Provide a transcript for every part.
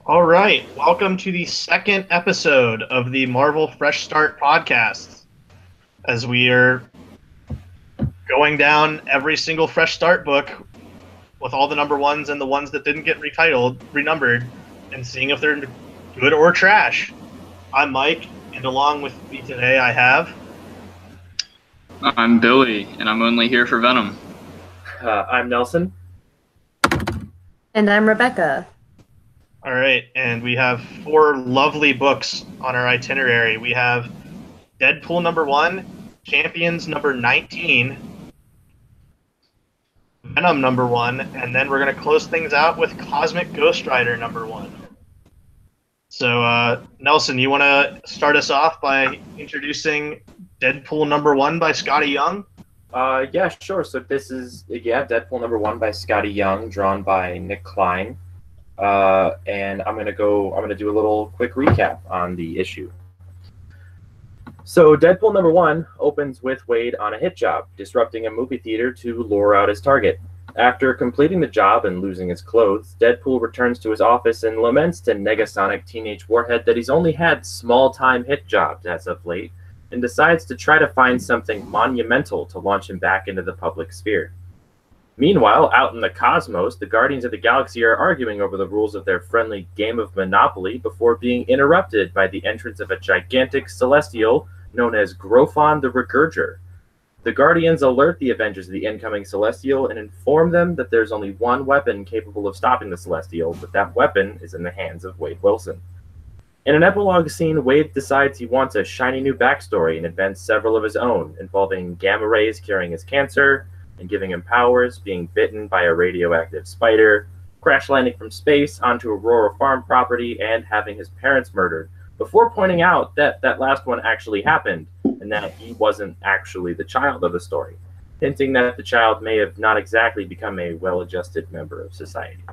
All right, welcome to the second episode of the Marvel Fresh Start podcast. As we are going down every single Fresh Start book with all the number ones and the ones that didn't get renumbered, and seeing if they're good or trash. I'm Mike, and along with me today I have... I'm Billy, and I'm only here for Venom. I'm Nelson. And I'm Rebecca. All right, and we have four lovely books on our itinerary. We have Deadpool number 1, Champions number 19, Venom number 1, and then we're going to close things out with Cosmic Ghost Rider number 1. So, Nelson, you want to start us off by introducing Deadpool number 1 by Scotty Young? Yeah, sure. So this is, Deadpool number 1 by Scotty Young, drawn by Nick Klein. And I'm gonna do a little quick recap on the issue. So Deadpool number 1 opens with Wade on a hit job, disrupting a movie theater to lure out his target. After completing the job and losing his clothes, Deadpool returns to his office and laments to Negasonic Teenage Warhead that he's only had small-time hit jobs as of late, and decides to try to find something monumental to launch him back into the public sphere. Meanwhile, out in the cosmos, the Guardians of the Galaxy are arguing over the rules of their friendly game of Monopoly before being interrupted by the entrance of a gigantic celestial known as Grophon the Regurger. The Guardians alert the Avengers of the incoming celestial and inform them that there's only one weapon capable of stopping the celestial, but that weapon is in the hands of Wade Wilson. In an epilogue scene, Wade decides he wants a shiny new backstory and invents several of his own, involving gamma rays curing his cancer and giving him powers, being bitten by a radioactive spider, crash landing from space onto Aurora Farm property, and having his parents murdered, before pointing out that that last one actually happened and that he wasn't actually the child of the story, hinting that the child may have not exactly become a well-adjusted member of society.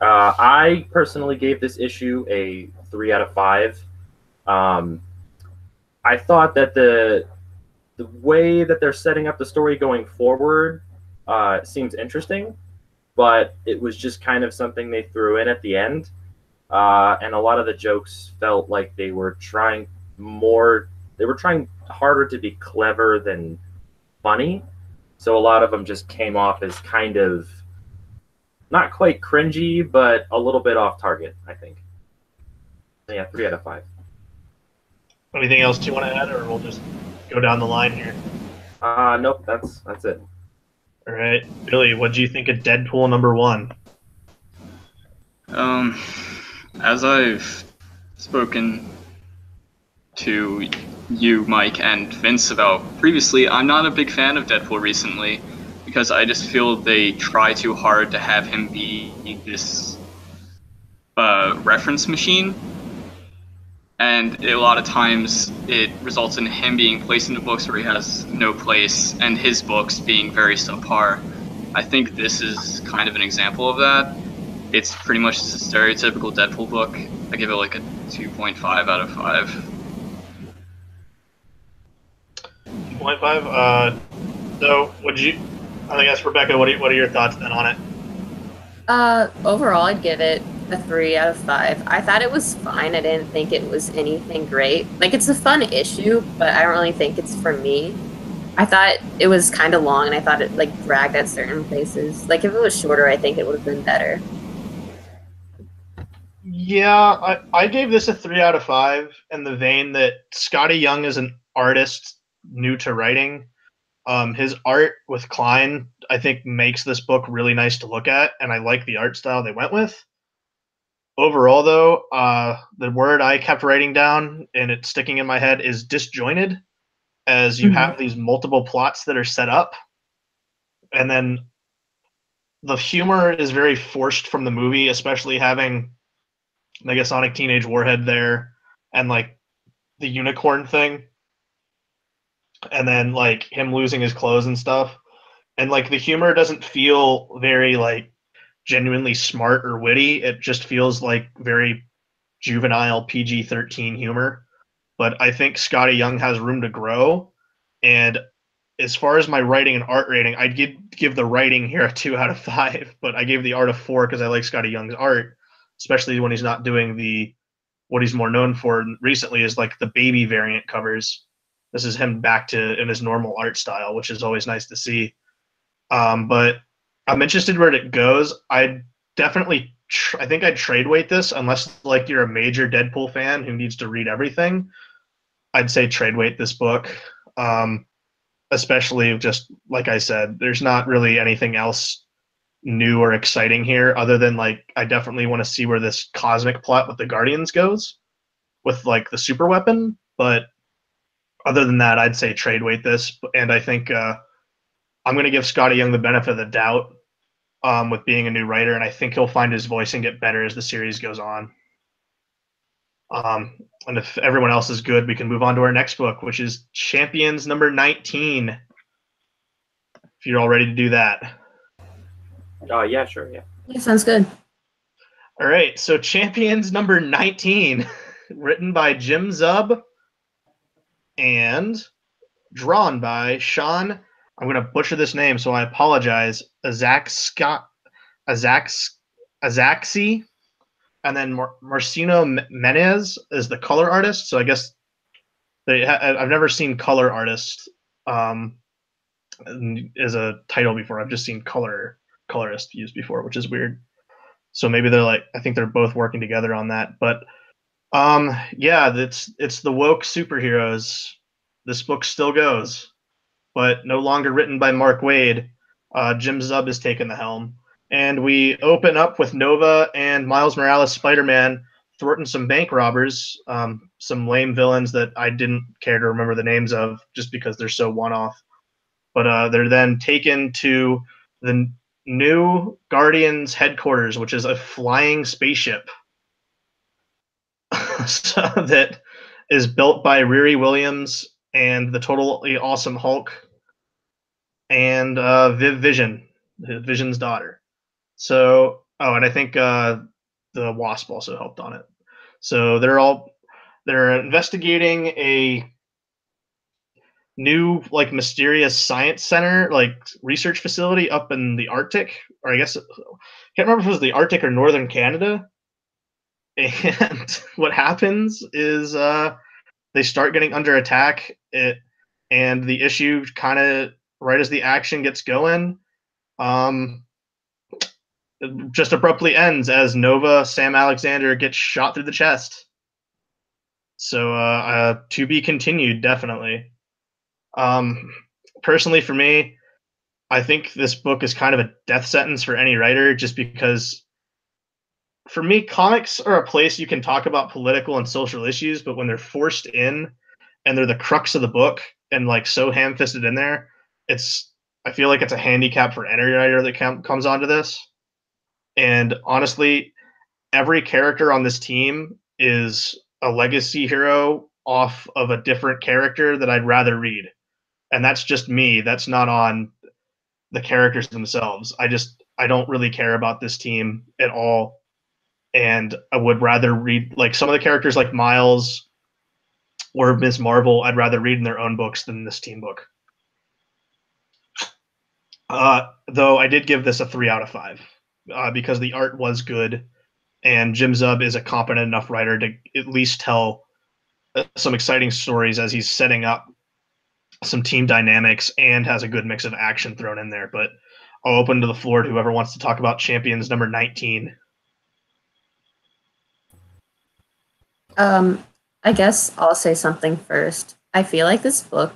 I personally gave this issue a 3 out of 5. I thought that the way that they're setting up the story going forward seems interesting, but it was just kind of something they threw in at the end. And a lot of the jokes felt like they were trying harder to be clever than funny. So a lot of them just came off as kind of not quite cringy, but a little bit off target, I think. Yeah, 3 out of 5. Anything else you want to add, or we'll just go down the line here? Nope, that's it. All right, Billy, what do you think of Deadpool number 1? As I've spoken to you, Mike, and Vince about previously, I'm not a big fan of Deadpool recently, because I just feel they try too hard to have him be this reference machine. And a lot of times it results in him being placed into books where he has no place, and his books being very subpar. I think this is kind of an example of that. It's pretty much just a stereotypical Deadpool book. I give it like a 2.5 out of 5. 2.5? So, I guess, Rebecca, what are your thoughts then on it? Overall, I'd give it a 3 out of 5. I thought it was fine. I didn't think it was anything great. Like, it's a fun issue, but I don't really think it's for me. I thought it was kind of long, and I thought it, like, dragged at certain places. Like, if it was shorter, I think it would have been better. Yeah, I gave this a 3 out of 5 in the vein that Scotty Young is an artist new to writing. His art with Klein, I think, makes this book really nice to look at, and I like the art style they went with. Overall, though, the word I kept writing down, and it's sticking in my head, is disjointed, as you have these multiple plots that are set up, and then the humor is very forced from the movie, especially having Negasonic Teenage Warhead there, and, like, the unicorn thing, and then, like, him losing his clothes and stuff. And, like, the humor doesn't feel very, like, genuinely smart or witty. It just feels like very juvenile PG-13 humor. But I think Scotty Young has room to grow, and as far as my writing and art rating, I'd give the writing here a 2 out of 5, but I gave the art a 4 because I like Scotty Young's art, especially when he's not doing what he's more known for recently is like the baby variant covers. This is him back to in his normal art style, which is always nice to see. But I'm interested where it goes. I'd definitely, I think I'd trade weight this unless like you're a major Deadpool fan who needs to read everything. I'd say trade weight this book. Especially just like I said, there's not really anything else new or exciting here other than like I definitely want to see where this cosmic plot with the Guardians goes with like the super weapon. But other than that, I'd say trade weight this. And I think I'm going to give Scotty Young the benefit of the doubt with being a new writer, and I think he'll find his voice and get better as the series goes on. And if everyone else is good, we can move on to our next book, which is Champions number 19. If you're all ready to do that. Yeah, sure, yeah. Yeah, sounds good. All right, so Champions number 19, written by Jim Zub and drawn by Sean. I'm going to butcher this name, so I apologize. Azaxi, and then Marcino Menez is the color artist. So I guess I've never seen color artist as a title before. I've just seen colorist used before, which is weird. So maybe they're like, I think they're both working together on that. But yeah, it's the woke superheroes. This book still goes, but no longer written by Mark Waid. Jim Zub has taken the helm. And we open up with Nova and Miles Morales Spider-Man thwarting some bank robbers, some lame villains that I didn't care to remember the names of just because they're so one-off. But they're then taken to the new Guardians headquarters, which is a flying spaceship so that is built by Riri Williams and the totally awesome Hulk and Vision, Vision's daughter. So, and I think the Wasp also helped on it. So they're investigating a new like mysterious science center, like research facility up in the Arctic, or I guess can't remember if it was the Arctic or northern Canada. And what happens is they start getting under attack. And the issue kind of right as the action gets going, it just abruptly ends as Nova Sam Alexander gets shot through the chest. So to be continued, definitely. Personally, for me, I think this book is kind of a death sentence for any writer, just because for me, comics are a place you can talk about political and social issues, but when they're forced in and they're the crux of the book and like so ham-fisted in there, I feel like it's a handicap for any writer that comes onto this. And honestly, every character on this team is a legacy hero off of a different character that I'd rather read. And that's just me. That's not on the characters themselves. I don't really care about this team at all. And I would rather read like some of the characters like Miles or Ms. Marvel, I'd rather read in their own books than this team book. Though I did give this a 3 out of 5 because the art was good, and Jim Zub is a competent enough writer to at least tell some exciting stories as he's setting up some team dynamics and has a good mix of action thrown in there. But I'll open to the floor to whoever wants to talk about Champions number 19. I guess I'll say something first. I feel like this book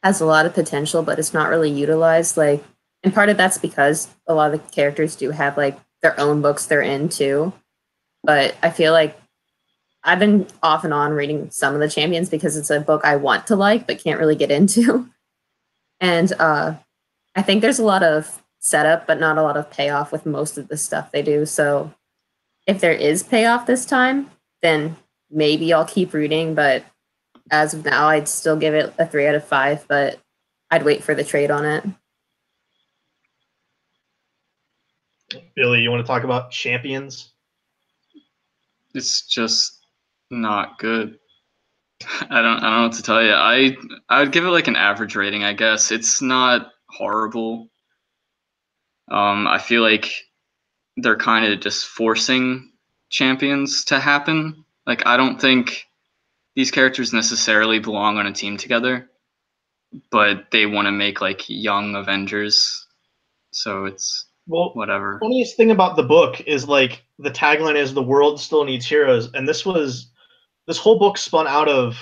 has a lot of potential, but it's not really utilized. Like, and part of that's because a lot of the characters do have like their own books they're into. But I feel like I've been off and on reading some of the Champions because it's a book I want to like but can't really get into. And I think there's a lot of setup, but not a lot of payoff with most of the stuff they do. So if there is payoff this time, then maybe I'll keep reading. But as of now, I'd still give it a 3 out of 5, but I'd wait for the trade on it. Billy, you want to talk about Champions? It's just not good. I don't know what to tell you. I would give it like an average rating, I guess. It's not horrible. I feel like they're kind of just forcing champions to happen. Like, I don't think these characters necessarily belong on a team together, but they want to make like young Avengers, so it's Well, whatever. funniest thing about the book is like the tagline is "The world still needs heroes," and this whole book spun out of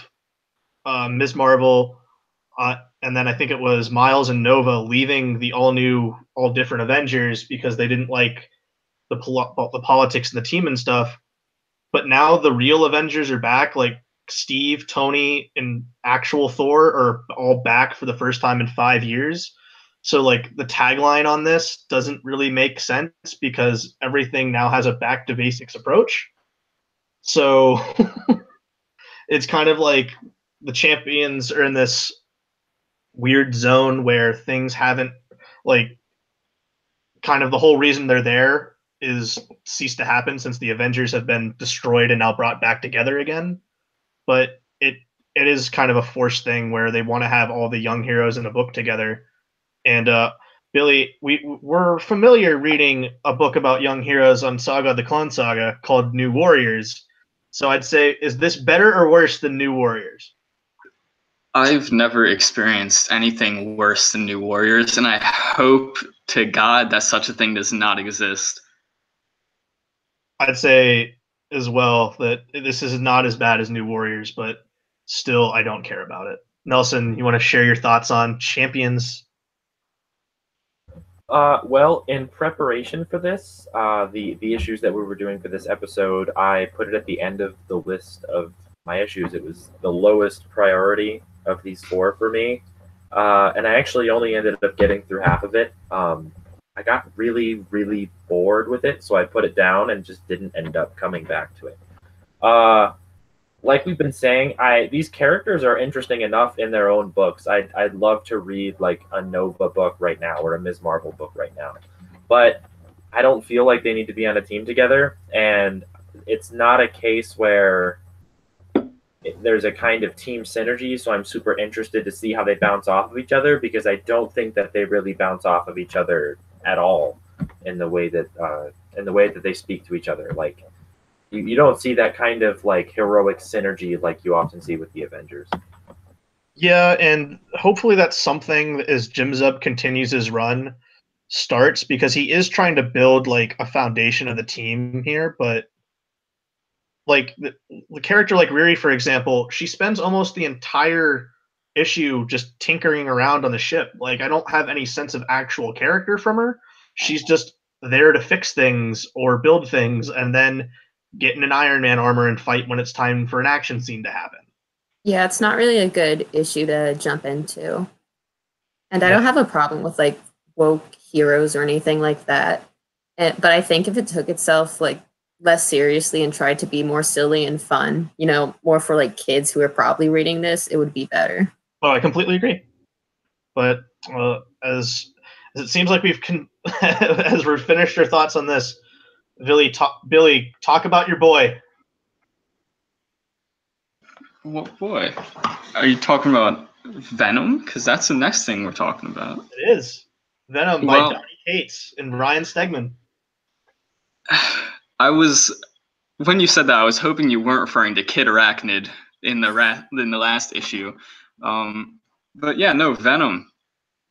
Ms. Marvel, and then I think it was Miles and Nova leaving the all new, all different Avengers because they didn't like the politics and the team and stuff. But now the real Avengers are back. Like Steve, Tony, and actual Thor are all back for the first time in 5 years. So like the tagline on this doesn't really make sense because everything now has a back to basics approach. So it's kind of like the champions are in this weird zone where things haven't like kind of the whole reason they're there is ceased to happen since the Avengers have been destroyed and now brought back together again. But it is kind of a forced thing where they want to have all the young heroes in a book together. And Billy, we're familiar reading a book about young heroes on Saga the Clone Saga called New Warriors. So I'd say, is this better or worse than New Warriors? I've never experienced anything worse than New Warriors, and I hope to God that such a thing does not exist. I'd say as well that this is not as bad as New Warriors, but still, I don't care about it. Nelson, you want to share your thoughts on Champions? Well, in preparation for this, the issues that we were doing for this episode, I put it at the end of the list of my issues. It was the lowest priority of these four for me, and I actually only ended up getting through half of it. I got really, really bored with it, so I put it down and just didn't end up coming back to it. Like we've been saying, these characters are interesting enough in their own books. I'd love to read like a Nova book right now or a Ms. Marvel book right now, but I don't feel like they need to be on a team together. And it's not a case where there's a kind of team synergy. So I'm super interested to see how they bounce off of each other because I don't think that they really bounce off of each other at all in the way that they speak to each other. Like you don't see that kind of like heroic synergy like you often see with the Avengers. Yeah, and hopefully that's something as Jim Zub continues his run starts because he is trying to build like a foundation of the team here, but like the character like Riri, for example, she spends almost the entire issue just tinkering around on the ship. Like I don't have any sense of actual character from her. She's just there to fix things or build things and then get in an Iron Man armor and fight when it's time for an action scene to happen. Yeah, it's not really a good issue to jump into. And I don't have a problem with like woke heroes or anything like that. But I think if it took itself like less seriously and tried to be more silly and fun, you know, more for like kids who are probably reading this, it would be better. Oh, I completely agree. But as it seems like as we've finished our thoughts on this, Billy, talk about your boy. What boy? Are you talking about Venom? Because that's the next thing we're talking about. It is Venom by Donny Cates and Ryan Stegman. When you said that, I was hoping you weren't referring to Kid Arachnid in the last issue. But yeah, no, Venom,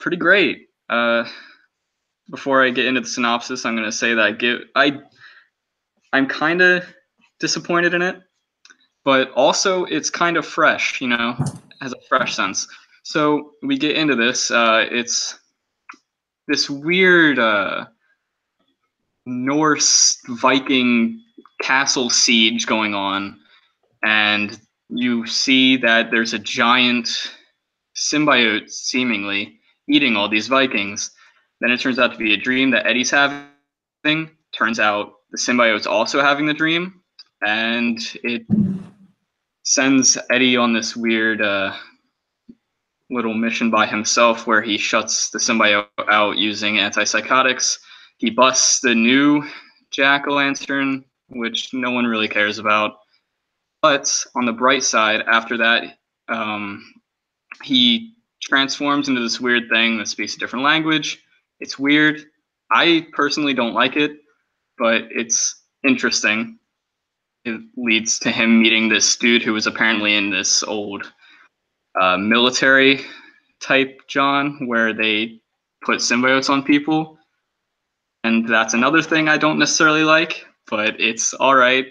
pretty great. Before I get into the synopsis, I'm going to say that I'm kind of disappointed in it, but also it's kind of fresh, you know, has a fresh sense. So we get into this. It's this weird Norse Viking castle siege going on, and you see that there's a giant symbiote seemingly eating all these Vikings. Then it turns out to be a dream that Eddie's having. Turns out the symbiote's also having the dream, and it sends Eddie on this weird little mission by himself where he shuts the symbiote out using antipsychotics. He busts the new jack-o'-lantern, which no one really cares about. But on the bright side, after that, he transforms into this weird thing that speaks a different language. It's weird. I personally don't like it, but it's interesting. It leads to him meeting this dude who was apparently in this old military type John, where they put symbiotes on people. And that's another thing I don't necessarily like, but it's all right.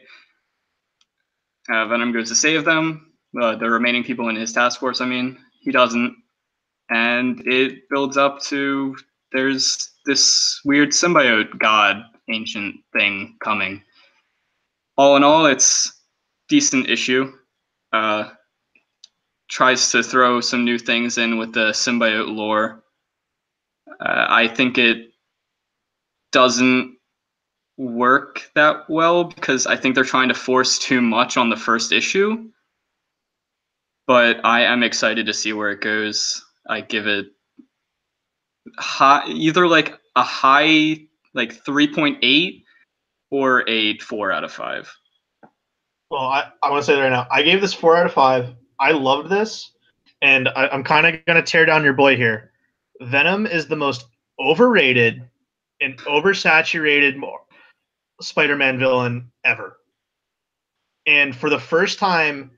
Venom goes to save them, the remaining people in his task force, I mean. He doesn't. And it builds up to there's this weird symbiote god ancient thing coming. All in all, it's decent issue. Tries to throw some new things in with the symbiote lore. I think it doesn't work that well because I think they're trying to force too much on the first issue. But I am excited to see where it goes. I give it high, either like a high like 3.8 or a 4 out of 5. Well, I want to say that right now. I gave this 4 out of 5. I loved this, and I'm kind of going to tear down your boy here. Venom is the most overrated and oversaturated Spider-Man villain ever. And for the first time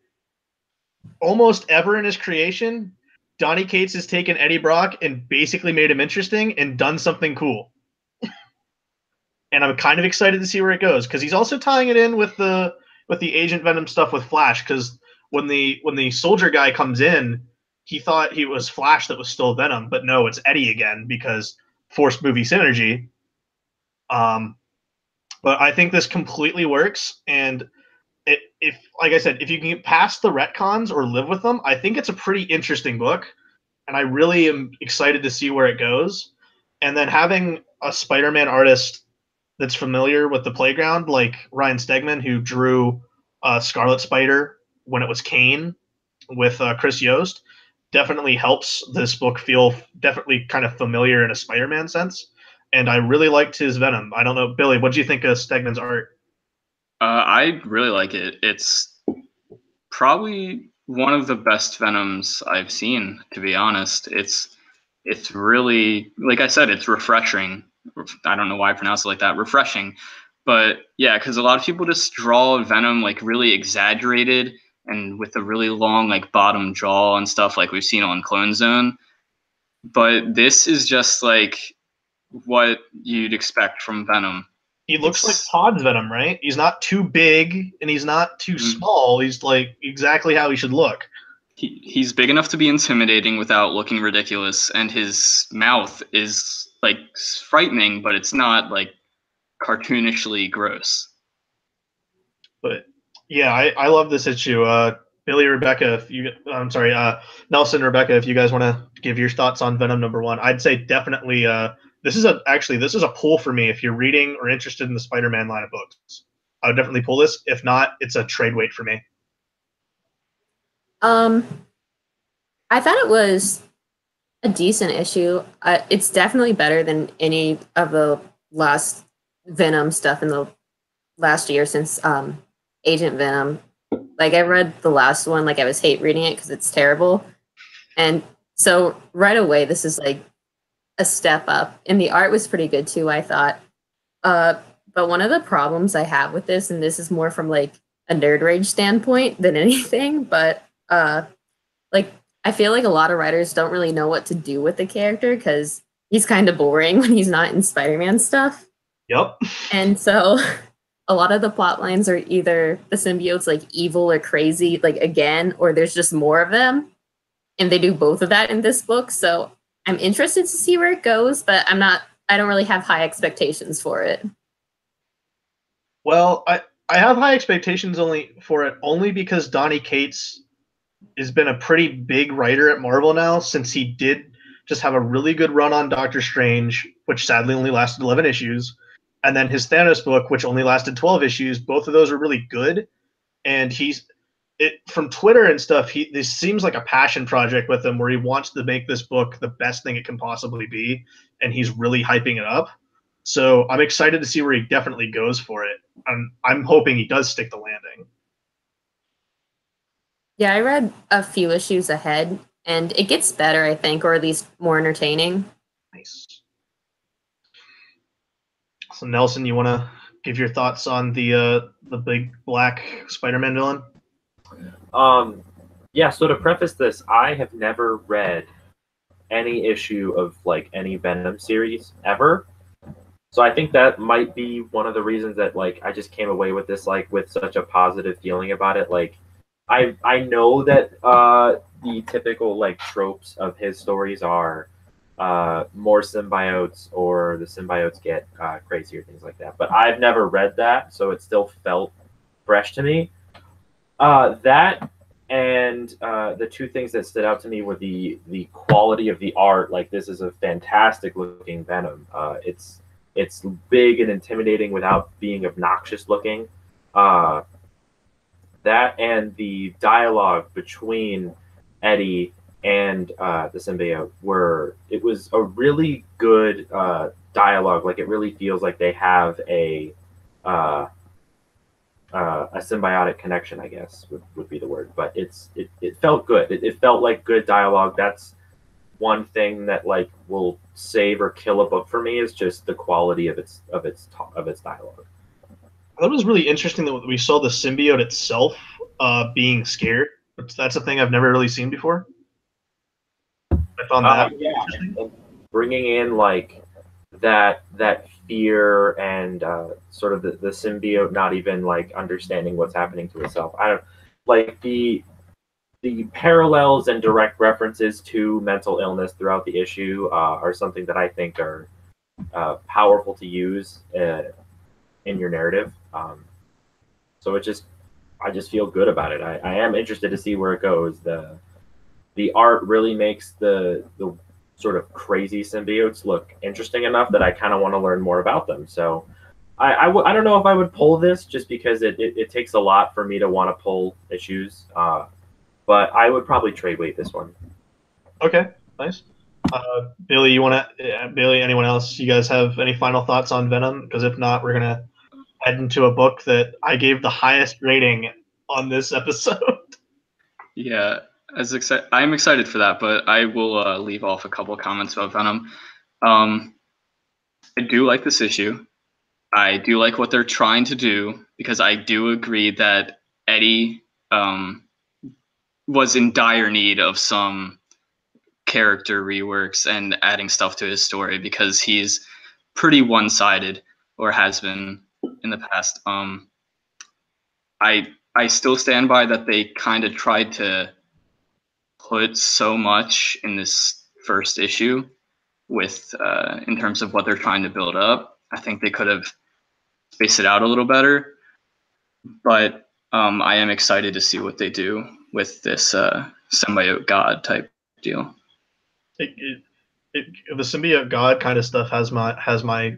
almost ever in his creation, Donny Cates has taken Eddie Brock and basically made him interesting and done something cool. And I'm kind of excited to see where it goes because he's also tying it in with the Agent Venom stuff with Flash. Because when the soldier guy comes in, he thought he was Flash that was still Venom, but no, it's Eddie again because forced movie synergy. But I think this completely works, and if like I said, if you can get past the retcons or live with them, I think it's a pretty interesting book, and I really am excited to see where it goes. And then having a Spider-Man artist that's familiar with the playground, like Ryan Stegman, who drew Scarlet Spider when it was Kane with Chris Yost, definitely helps this book feel definitely kind of familiar in a Spider-Man sense. And I really liked his Venom. I don't know, Billy, what do you think of Stegman's art? I really like it. It's probably one of the best Venoms I've seen, to be honest. It's really, like I said, it's refreshing. I don't know why I pronounce it like that, refreshing. But yeah, because a lot of people just draw Venom like really exaggerated and with a really long like bottom jaw and stuff like we've seen on Clone Zone. But this is just like what you'd expect from Venom. He looks like Todd's Venom, right? He's not too big and he's not too small. He's like exactly how he should look. He's big enough to be intimidating without looking ridiculous, and his mouth is like frightening, but it's not like cartoonishly gross. But yeah, I love this issue. Billy, Rebecca, Nelson, Rebecca, if you guys want to give your thoughts on Venom #1, I'd say definitely. This is a pull for me if you're reading or interested in the Spider-Man line of books. I would definitely pull this. If not, it's a trade weight for me. I thought it was a decent issue. It's definitely better than any of the last Venom stuff in the last year since Agent Venom. Like I read the last one, like I was hate reading it because it's terrible, and so right away this is like a step up, and the art was pretty good too, I thought. But one of the problems I have with this, and this is more from like a nerd rage standpoint than anything, but like I feel like a lot of writers don't really know what to do with the character because he's kind of boring when he's not in Spider-Man stuff. Yep. And so a lot of the plot lines are either the symbiote's like evil or crazy, like again, or there's just more of them. And they do both of that in this book. So I'm interested to see where it goes, but I don't really have high expectations for it. Well, I have high expectations only because Donny Cates has been a pretty big writer at Marvel now since he did just have a really good run on Doctor Strange, which sadly only lasted 11 issues, and then his Thanos book, which only lasted 12 issues. Both of those are really good, and from Twitter and stuff, this seems like a passion project with him where he wants to make this book the best thing it can possibly be, and he's really hyping it up. So I'm excited to see where he definitely goes for it. I'm hoping he does stick the landing. Yeah, I read a few issues ahead, and it gets better, I think, or at least more entertaining. Nice. So Nelson, you want to give your thoughts on the big black Spider-Man villain? Yeah. So to preface this, I have never read any issue of like any Venom series ever. So I think that might be one of the reasons that like I just came away with this like with such a positive feeling about it. Like I know that the typical like tropes of his stories are more symbiotes or the symbiotes get crazy or things like that. But I've never read that, so it still felt fresh to me. That and the two things that stood out to me were the quality of the art. Like this is a fantastic looking Venom. It's big and intimidating without being obnoxious looking. Uh, that and the dialogue between Eddie and the symbiote it was a really good dialogue. Like it really feels like they have uh, a symbiotic connection, I guess would be the word. But it felt good. It felt like good dialogue. That's one thing that like will save or kill a book for me is just the quality of its dialogue. I thought it was really interesting that we saw the symbiote itself being scared. That's a thing I've never really seen before. I found that interesting. And bringing in like that fear and sort of the symbiote not even like understanding what's happening to itself. I don't like the parallels and direct references to mental illness throughout the issue are something that I think are powerful to use in your narrative. So I just feel good about it. I am interested to see where it goes. The art really makes the sort of crazy symbiotes look interesting enough that I kind of want to learn more about them. So I don't know if I would pull this just because it takes a lot for me to want to pull issues. But I would probably trade weight this one. Okay, nice. Billy, Billy, anyone else? You guys have any final thoughts on Venom? Because if not, we're gonna head into a book that I gave the highest rating on this episode. Yeah, I'm excited for that, but I will leave off a couple comments about Venom. I do like this issue. I do like what they're trying to do because I do agree that Eddie was in dire need of some character reworks and adding stuff to his story because he's pretty one-sided or has been in the past. I still stand by that they kind of tried to put so much in this first issue with in terms of what they're trying to build up. I think they could have spaced it out a little better, but I am excited to see what they do with this symbiote god type deal. The symbiote god kind of stuff has my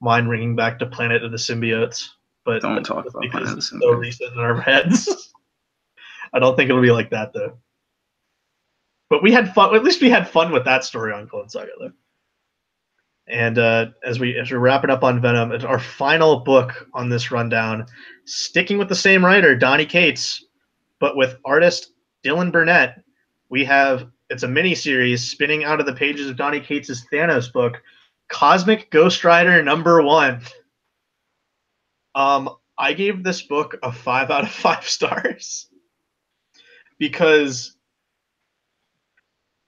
mind ringing back to Planet of the Symbiotes, but Don't talk about because Planet of the it's so Symbiotes. recent in our heads. I don't think it'll be like that though. But we had fun. At least we had fun with that story on Clone Saga though. And as we're wrapping up on Venom, it's our final book on this rundown, sticking with the same writer, Donny Cates, but with artist Dylan Burnett. It's a mini series spinning out of the pages of Donny Cates' Thanos book, Cosmic Ghost Rider #1. I gave this book a 5 out of 5 stars because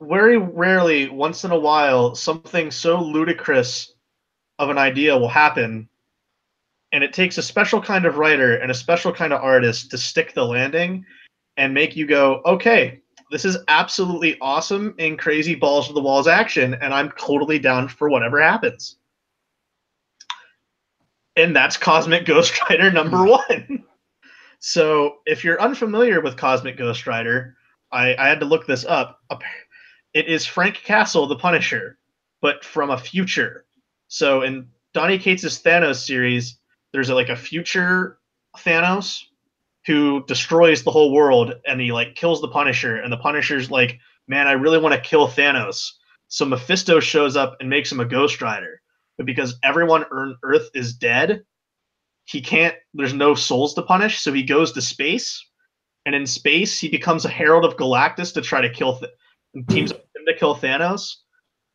very rarely, once in a while, something so ludicrous of an idea will happen, and it takes a special kind of writer and a special kind of artist to stick the landing and make you go, okay, this is absolutely awesome and crazy balls to the walls action, and I'm totally down for whatever happens. And that's Cosmic Ghost Rider #1. So if you're unfamiliar with Cosmic Ghost Rider, I had to look this up. It is Frank Castle, the Punisher, but from a future. So in Donny Cates' Thanos series, there's a future Thanos who destroys the whole world, and he kills the Punisher, and the Punisher's like, man, I really want to kill Thanos. So Mephisto shows up and makes him a Ghost Rider. But because everyone on Earth is dead, there's no souls to punish, so he goes to space, and in space he becomes a herald of Galactus to try to kill teams up with him to kill Thanos,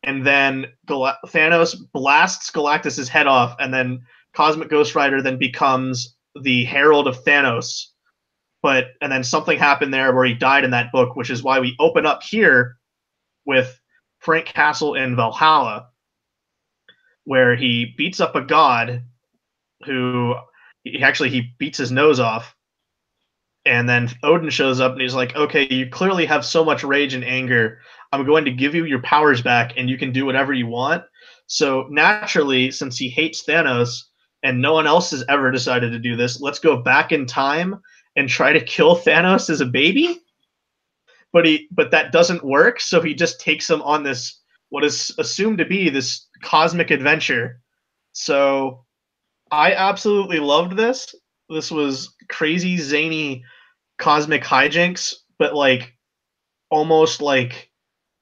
and then Thanos blasts Galactus's head off, and then Cosmic Ghost Rider then becomes the herald of Thanos. And then something happened there where he died in that book, which is why we open up here with Frank Castle in Valhalla, where he beats up a god who he beats his nose off. And then Odin shows up and he's like, okay, you clearly have so much rage and anger. I'm going to give you your powers back and you can do whatever you want. So naturally, since he hates Thanos and no one else has ever decided to do this, let's go back in time and try to kill Thanos as a baby. But that doesn't work, so he just takes him on this, what is assumed to be this cosmic adventure. So I absolutely loved this. This was crazy, zany, cosmic hijinks, but like almost like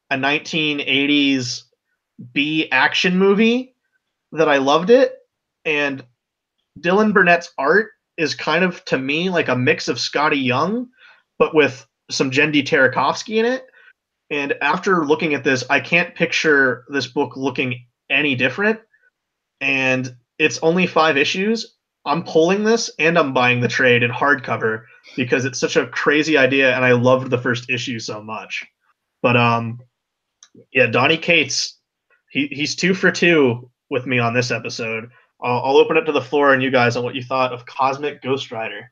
a 1980s B action movie that I loved it. And Dylan Burnett's art is kind of, to me, like a mix of Scotty Young, but with some Jendi Tarakovsky in it. And after looking at this, I can't picture this book looking any different. And it's only 5 issues. I'm pulling this and I'm buying the trade in hardcover because it's such a crazy idea and I loved the first issue so much. But yeah, Donnie Cates, he's 2 for 2 with me on this episode. I'll open it to the floor and you guys on what you thought of Cosmic Ghost Rider.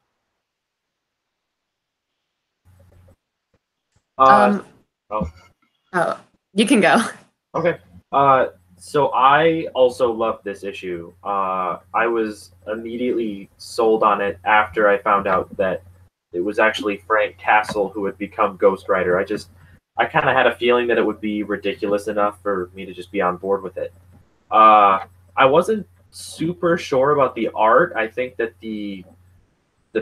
You can go. Okay. So I also loved this issue. I was immediately sold on it after I found out that it was actually Frank Castle who had become Ghost Rider. I kind of had a feeling that it would be ridiculous enough for me to just be on board with it. I wasn't super sure about the art. I think that the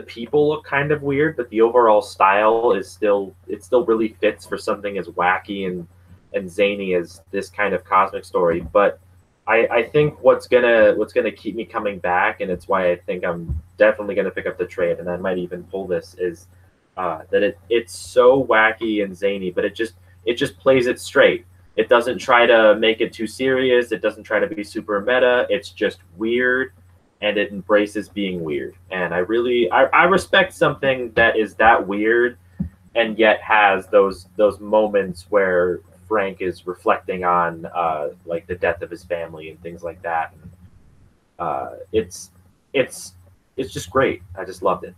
people look kind of weird, but the overall style is still really fits for something as wacky and zany as this kind of cosmic story. But I think what's gonna keep me coming back, and it's why I think I'm definitely gonna pick up the trade, and I might even pull this, is that it's so wacky and zany, but it just plays it straight. It doesn't try to make it too serious. It doesn't try to be super meta. It's just weird, and it embraces being weird. And I respect something that is that weird and yet has those moments where Frank is reflecting on like the death of his family and things like that. And, it's just great. I just loved it.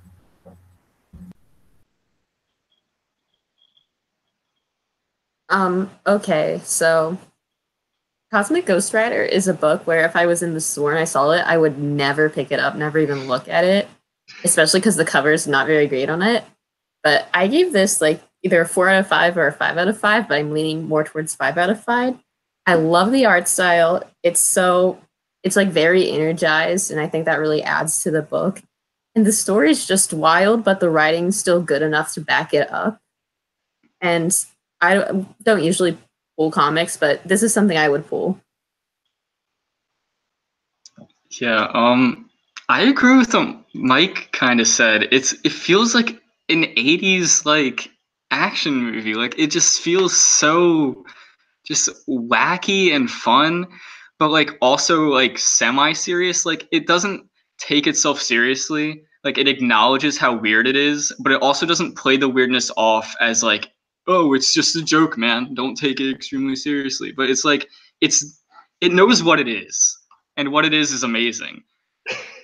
Okay, so Cosmic Ghost Rider is a book where if I was in the store and I saw it, I would never pick it up, never even look at it, especially because the cover is not very great on it. But I gave this like either a 4 out of 5 or a 5 out of 5, but I'm leaning more towards 5 out of 5. I love the art style. It's like very energized, and I think that really adds to the book. And the story is just wild, but the writing's still good enough to back it up. And I don't usually pull comics, but this is something I would pull. Yeah, I agree with what Mike kind of said. It feels like an 80s like action movie. Like it just feels so just wacky and fun, but like also like semi-serious. Like it doesn't take itself seriously. Like it acknowledges how weird it is, but it also doesn't play the weirdness off as like, oh, it's just a joke, man. Don't take it extremely seriously. But it's like it knows what it is, and what it is amazing.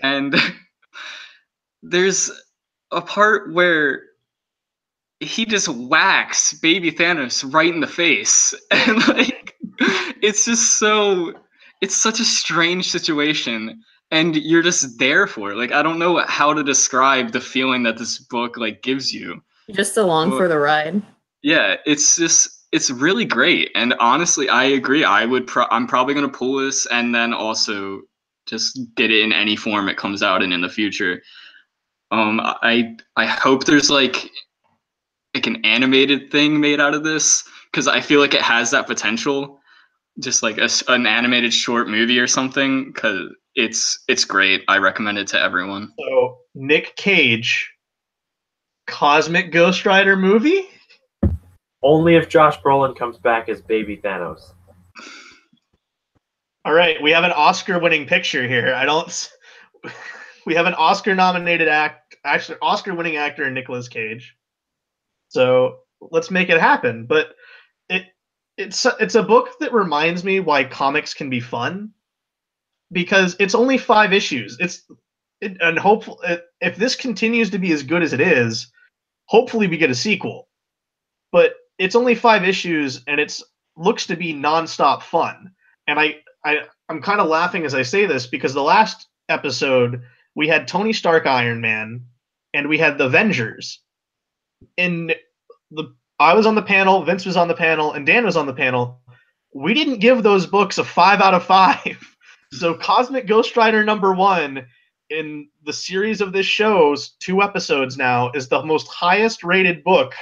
And there's a part where he just whacks baby Thanos right in the face. And like it's such a strange situation, and you're just there for it. Like I don't know how to describe the feeling that this book like gives you. Just along for the ride. Yeah, it's really great. And honestly, I agree. I'm probably going to pull this and then also just get it in any form it comes out in the future. I hope there's like an animated thing made out of this, because I feel like it has that potential, just like an animated short movie or something, because it's great. I recommend it to everyone. So Nick Cage Cosmic Ghost Rider movie? Only if Josh Brolin comes back as Baby Thanos. All right, we have an Oscar-winning picture here. We have an Oscar-nominated Oscar-winning actor in Nicolas Cage. So let's make it happen. But it's a book that reminds me why comics can be fun, because it's only 5 issues. And hopefully, if this continues to be as good as it is, hopefully we get a sequel. But it's only 5 issues, and it's looks to be nonstop fun. And I'm kind of laughing as I say this because the last episode we had Tony Stark Iron Man, and we had the Avengers. And I was on the panel, Vince was on the panel, and Dan was on the panel. We didn't give those books a 5 out of 5. So Cosmic Ghost Rider #1 in the series of this show's 2 episodes now is the most highest rated book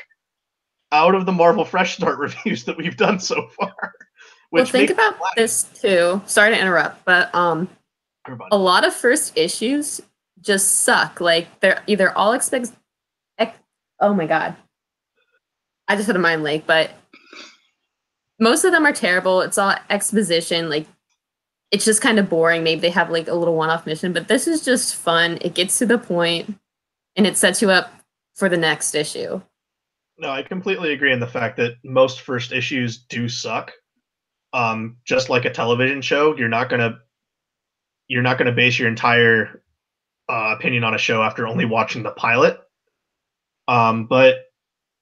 out of the Marvel Fresh Start reviews that we've done so far. Well, think about this too. Sorry to interrupt, but a lot of first issues just suck. Like they're either all oh my god, I just had a mind lake, but most of them are terrible. It's all exposition. Like it's just kind of boring. Maybe they have like a little one-off mission, but this is just fun. It gets to the point, and it sets you up for the next issue. No, I completely agree in the fact that most first issues do suck. Just like a television show, you're not gonna base your entire opinion on a show after only watching the pilot. But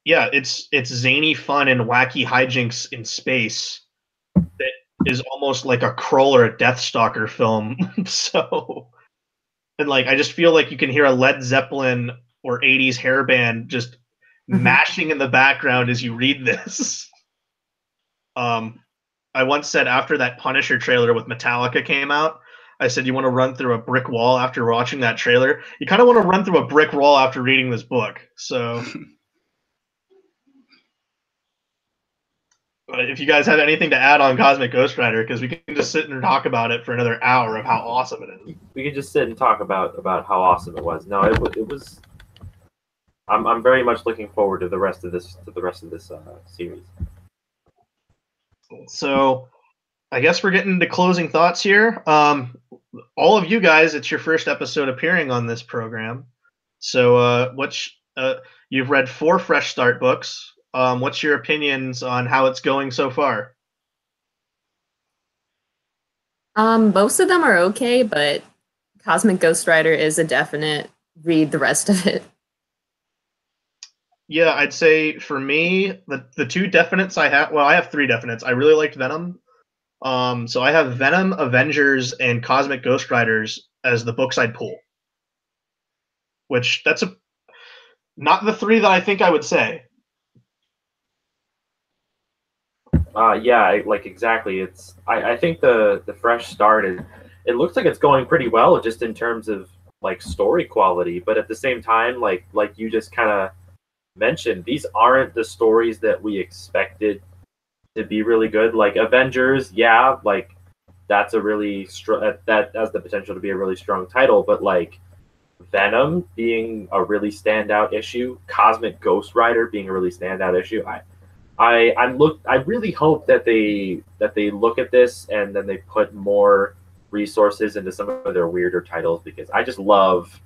yeah, it's zany fun and wacky hijinks in space that is almost like a Krull or a Deathstalker film. So, and like I just feel like you can hear a Led Zeppelin or 80s hair band just mashing in the background as you read this. I once said after that Punisher trailer with Metallica came out, I said, you want to run through a brick wall after watching that trailer? You kind of want to run through a brick wall after reading this book. So if you guys have anything to add on Cosmic Ghost Rider, because we can just sit and talk about it for another hour of how awesome it is. We could just sit and talk about how awesome it was. No, it was. I'm very much looking forward to the rest of this series. So I guess we're getting to closing thoughts here. All of you guys, it's your first episode appearing on this program. So you've read 4 Fresh Start books. What's your opinions on how it's going so far? Most of them are okay, but Cosmic Ghost Rider is a definite read the rest of it. Yeah, I'd say for me, the 2 definites I have, well, I have 3 definites. I really liked Venom. So I have Venom, Avengers, and Cosmic Ghost Riders as the books I'd pull. Which, that's not the 3 that I think I would say. Yeah, like exactly. I think the Fresh Start it looks like it's going pretty well just in terms of like story quality, but at the same time, like you just kind of mentioned, these aren't the stories that we expected to be really good. Like Avengers, yeah, like that's a really that has the potential to be a really strong title, but like Venom being a really standout issue, Cosmic Ghost Rider being a really standout issue, I really hope that they look at this and then they put more resources into some of their weirder titles, because I just love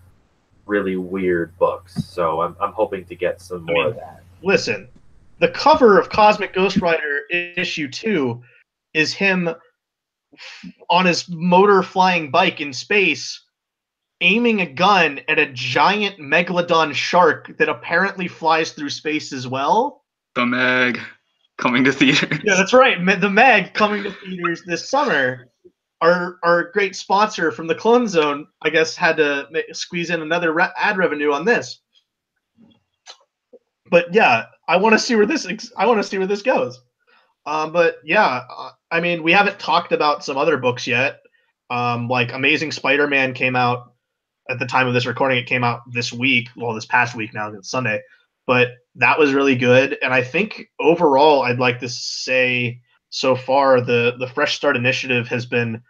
really weird books. So I'm hoping to get some more of that. Listen, the cover of Cosmic Ghost Rider issue 2 is him on his motor flying bike in space, aiming a gun at a giant megalodon shark that apparently flies through space as well. The Meg coming to theaters. Yeah, that's right. The Meg coming to theaters this summer. Our great sponsor from the Clone Zone, I guess, had to squeeze in another ad revenue on this. But yeah, I want to see where this goes. But yeah, I mean, we haven't talked about some other books yet. Like Amazing Spider-Man came out at the time of this recording. It came out this week. Well, this past week now, it's Sunday. But that was really good. And I think overall, I'd like to say so far the Fresh Start Initiative has been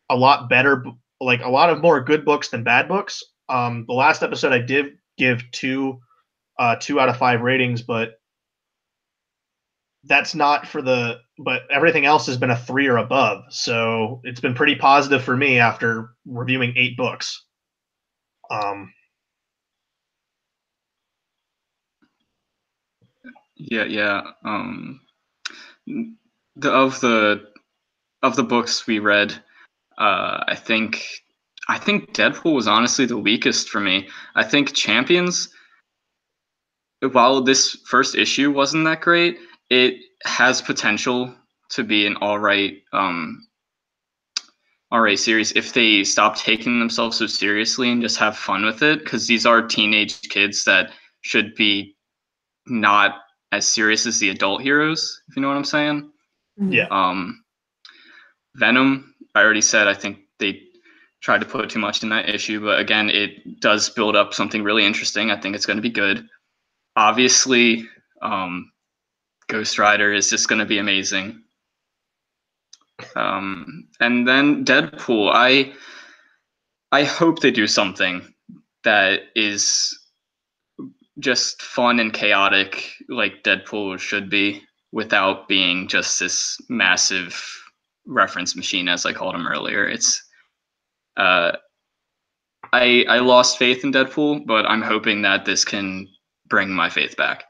a lot better, like a lot of more good books than bad books. The last episode I did give 2 2 out of 5 ratings, but that's not for the. But everything else has been a 3 or above, so it's been pretty positive for me after reviewing 8 books. Yeah. Of the books we read, I think Deadpool was honestly the weakest for me. I think Champions, while this first issue wasn't that great, it has potential to be an all right series if they stop taking themselves so seriously and just have fun with it. Because these are teenage kids that should be not as serious as the adult heroes, if you know what I'm saying. Yeah. Venom, I already said, I think they tried to put too much in that issue, but again, it does build up something really interesting. I think it's going to be good. Obviously, Ghost Rider is just going to be amazing. And then Deadpool, I hope they do something that is just fun and chaotic like Deadpool should be, without being just this massive reference machine, as I called him earlier. It's I lost faith in Deadpool, but I'm hoping that this can bring my faith back.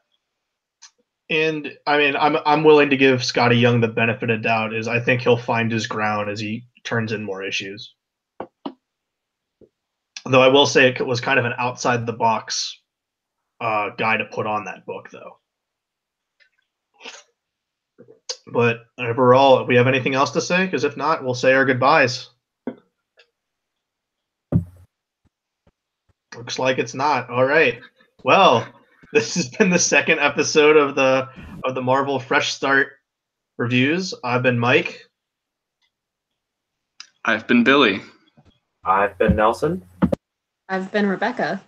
And I mean, I'm willing to give Scotty Young the benefit of doubt. Is I think he'll find his ground as he turns in more issues. Though I will say it was kind of an outside the box guy to put on that book, though. But overall, if we have anything else to say, because if not, we'll say our goodbyes. Looks like it's not. All right. Well, this has been the second episode of the Marvel Fresh Start reviews. I've been Mike. I've been Billy. I've been Nelson. I've been Rebecca.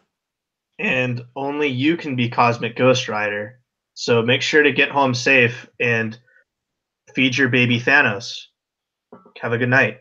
And only you can be Cosmic Ghost Rider. So make sure to get home safe and feed your baby Thanos. Have a good night.